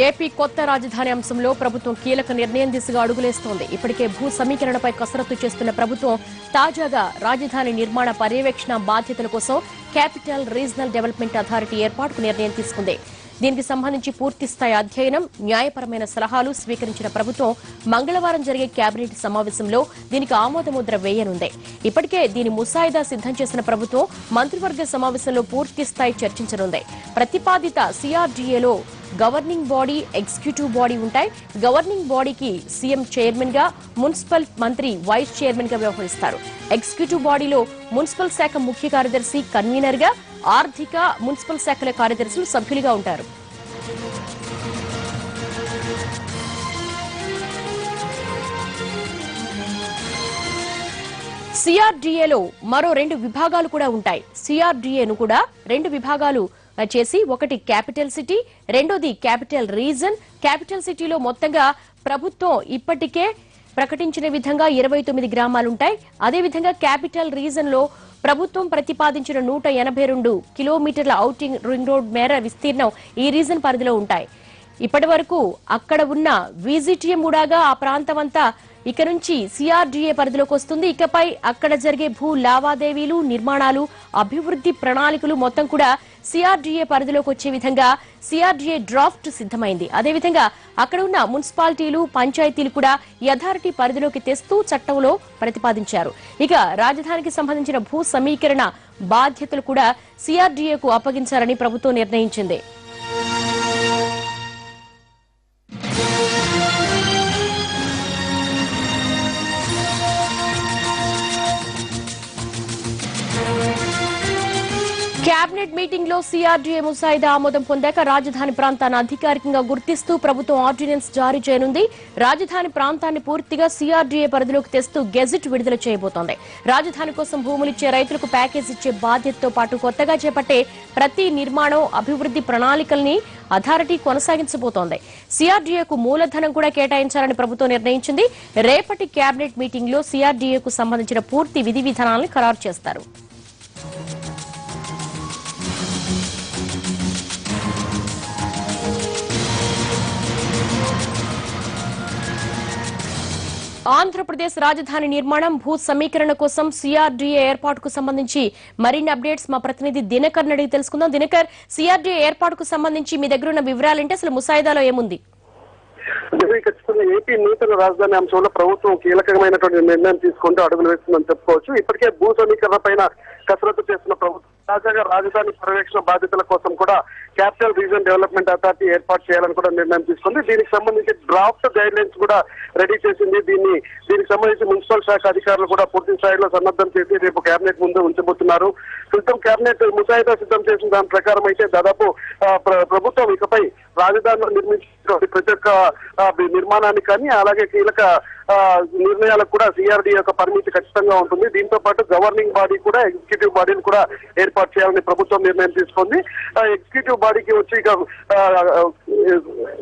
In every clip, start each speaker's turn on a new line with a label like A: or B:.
A: AP కొత్త రాజధాని అంశంలో ప్రభుత్వం కీలక నిర్ణయం దిశగా అడుగులేస్తోంది. ఇప్పటికే భూ సమీకరణపై కసరత్తు చేస్తున్న ప్రభుత్వం తాజాగా రాజధాని నిర్మాణ పర్యవేక్షణ బాధ్యతల కోసం క్యాపిటల్ రీజనల్ డెవలప్మెంట్ అథారిటీ ఏర్పాటుకు నిర్ణయం తీసుకుంది. దీనికి సంబంధించి పూర్తిస్థాయి అధ్యయనం, న్యాయపరమైన సలహాలు స్వీకరించిన ప్రభుత్వం మంగళవారం జరిగే కేబినెట్ సమావేశంలో దీనికి ఆమోదముద్ర వేయనుంది. ఇప్పటికే దీని ముసాయిదా సిద్ధం చేసిన ప్రభుత్వం మంత్రివర్గ సమావేశంలో పూర్తిస్థాయి చర్చించనుంది. ప్రతిపాదిత సిఆర్డీఏలో గవర్నింగ్ బాడీ, ఎగ్జిక్యూటివ్ బాడీ ఉంటాయి. గవర్నింగ్ బాడీకి సీఎం చైర్మన్ గా, మున్సిపల్ మంత్రి వైస్ చైర్మన్ గా వ్యవహరిస్తారు. ఎగ్జిక్యూటివ్ బాడీలో మున్సిపల్ శాఖ ముఖ్య కార్యదర్శి కన్వీనర్ గా, ఆర్థిక, మున్సిపల్ శాఖల కార్యదర్శులు సభ్యులుగా ఉంటారు. సిఆర్డీఏలో మరో 2 విభాగాలు కూడా ఉంటాయి. సిఆర్డీఏను కూడా 2 విభాగాలు చేసి, ఒకటి క్యాపిటల్ సిటీ, రెండోది క్యాపిటల్ రీజన్. క్యాపిటల్ సిటీలో మొత్తంగా ప్రభుత్వం ఇప్పటికే ప్రకటించిన విధంగా 29 గ్రామాలుంటాయి. అదేవిధంగా క్యాపిటల్ రీజన్ లో ప్రభుత్వం ప్రతిపాదించిన 182 కిలోమీటర్ల ఔటింగ్ రింగ్ రోడ్ మేర విస్తీర్ణం ఈ రీజన్ పరిధిలో ఉంటాయి. ఇప్పటి వరకు అక్కడ ఉన్న విజిటిఎం ఉడాగా ఆ ప్రాంతం అంతా ఇక నుంచి సిఆర్డీఏ పరిధిలోకి వస్తుంది. ఇకపై అక్కడ జరిగే భూ లావాదేవీలు, నిర్మాణాలు, అభివృద్ధి ప్రణాళికలు మొత్తం కూడా సిఆర్డీఏ పరిధిలోకి వచ్చే విధంగా సిఆర్డీఏ డ్రాఫ్ట్ సిద్ధమైంది. అదేవిధంగా అక్కడ ఉన్న మున్సిపాలిటీలు, పంచాయతీలు కూడా ఈ అథారిటీ పరిధిలోకి తెస్తూ చట్టంలో ప్రతిపాదించారు. ఇక రాజధానికి సంబంధించిన భూ సమీకరణ బాధ్యతలు కూడా సిఆర్డీఏకు అప్పగించాలని ప్రభుత్వం నిర్ణయించింది. కేబినెట్ మీటింగ్ లో సిఆర్డీఏ ముసాయిదా ఆమోదం పొందాక రాజధాని ప్రాంతాన్ని అధికారికంగా గుర్తిస్తూ ప్రభుత్వం ఆర్డినెన్స్ జారీ చేయనుంది. రాజధాని ప్రాంతాన్ని పూర్తిగా సిఆర్డీఏ పరిధిలోకి తెస్తూ గెజిట్ విడుదల చేయబోతోంది. రాజధాని కోసం భూములిచ్చే రైతులకు ప్యాకేజ్ ఇచ్చే బాధ్యతతో పాటు కొత్తగా చేపట్టే ప్రతి నిర్మాణం, అభివృద్ధి ప్రణాళికల్ని అథారిటీ కొనసాగించబోతోంది. సిఆర్డీఏకు మూలధనం కూడా కేటాయించాలని ప్రభుత్వం నిర్ణయించింది. రేపటి కేబినెట్ మీటింగ్ లో సిఆర్డీఏకు సంబంధించిన పూర్తి విధి విధానాలను ఖరారు చేస్తారు. ఆంధ్రప్రదేశ్ రాజధాని నిర్మాణం, భూ సమీకరణ కోసం సిఆర్డీఏ ఏర్పాటుకు సంబంధించి మరిన్ని అప్డేట్స్ మా ప్రతినిధి దినకర్ అడిగి తెలుసుకుందాం. దినకర్, సిఆర్డీఏ ఏర్పాటుకు సంబంధించి మీ దగ్గర ఉన్న వివరాలేంటి? అసలు ముసాయిదాలో ఏముంది?
B: ఖచ్చితంగా ఏపీ నూతన రాజధాని అంశంలో ప్రభుత్వం కీలకమైనటువంటి నిర్ణయం తీసుకుంటూ అడుగులు వేస్తుందని చెప్పుకోవచ్చు. ఇప్పటికే భూ సమీకరణ పైన కసరత్తు చేస్తున్న ప్రభుత్వం తాజాగా రాజధాని పర్యవేక్షణ బాధ్యతల కోసం కూడా క్యాపిటల్ రీజన్ డెవలప్మెంట్ అథారిటీ ఏర్పాటు చేయాలని కూడా నిర్ణయం తీసుకుంది. దీనికి సంబంధించి డ్రాఫ్ట్ గైడ్ లైన్స్ కూడా రెడీ చేసింది. దీనికి సంబంధించి మున్సిపల్ శాఖ అధికారులు కూడా పూర్తి స్థాయిలో సన్నద్ధం చేసి రేపు కేబినెట్ ముందు ఉంచబోతున్నారు. ప్రస్తుతం కేబినెట్ ముసాయిదా సిద్ధం చేసిన దాని ప్రకారం అయితే దాదాపు ప్రభుత్వం ఇకపై రాజధానిలో నిర్మించినటువంటి ప్రతి ఒక్క నిర్మాణానికి కానీ, అలాగే కీలక నిర్ణయాలకు కూడా సిఆర్డీ యొక్క పరిమితి ఖచ్చితంగా ఉంటుంది. దీంతో పాటు గవర్నింగ్ బాడీ కూడా, ఎగ్జిక్యూటివ్ బాడీని కూడా ఏర్పాటు చేయాలని ప్రభుత్వం నిర్ణయం తీసుకుంది. ఎగ్జిక్యూటివ్ బాడీకి వచ్చి ఇక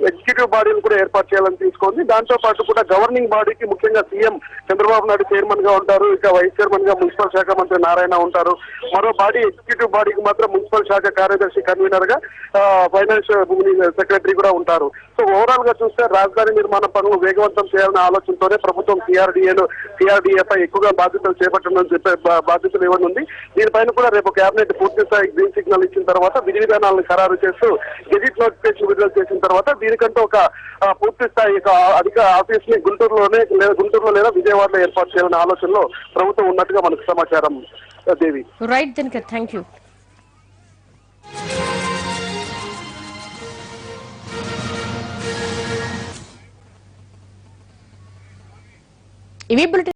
B: ఎగ్జిక్యూటివ్ బాడీని కూడా ఏర్పాటు చేయాలని తీసుకుంది. దాంతో పాటు కూడా గవర్నింగ్ బాడీకి ముఖ్యంగా సీఎం చంద్రబాబు నాయుడు చైర్మన్ గా ఉంటారు. ఇక వైస్ చైర్మన్ గా మున్సిపల్ శాఖ మంత్రి నారాయణ ఉంటారు. మరో బాడీ ఎగ్జిక్యూటివ్ బాడీకి మాత్రం మున్సిపల్ శాఖ కార్యదర్శి, కన్వీనర్ గా, ఫైనాన్స్ సెక్రటరీ కూడా ఉంటారు. సో ఓవరాల్ గా చూస్తే రాజధాని నిర్మాణ పనులు వేగవంతం చేయాలనే ఆలోచనతోనే ప్రభుత్వం సిఆర్డీఏపై ఎక్కువగా బాధ్యతలు చేపట్టడం చెప్పే బాధ్యతలు ఇవ్వనుంది. దీనిపైన కూడా రేపు కేబినెట్ పూర్తి స్థాయి గ్రీన్ సిగ్నల్ ఇచ్చిన తర్వాత విధి విధానాలను ఖరారు చేస్తూ గెజిట్ నోటిఫికేషన్ విడుదల చేసిన తర్వాత దీనికంటూ ఒక పూర్తి స్థాయి అధిక ఆఫీస్ ని గుంటూరులో లేదా విజయవాడలో ఏర్పాటు చేయాలనే ఆలోచనలో ప్రభుత్వం ఉన్నట్టుగా మనకు సమాచారం. దేవి,
A: రైట్ దినకర్, థ్యాంక్ యూ. ఇవి బులెటిన్.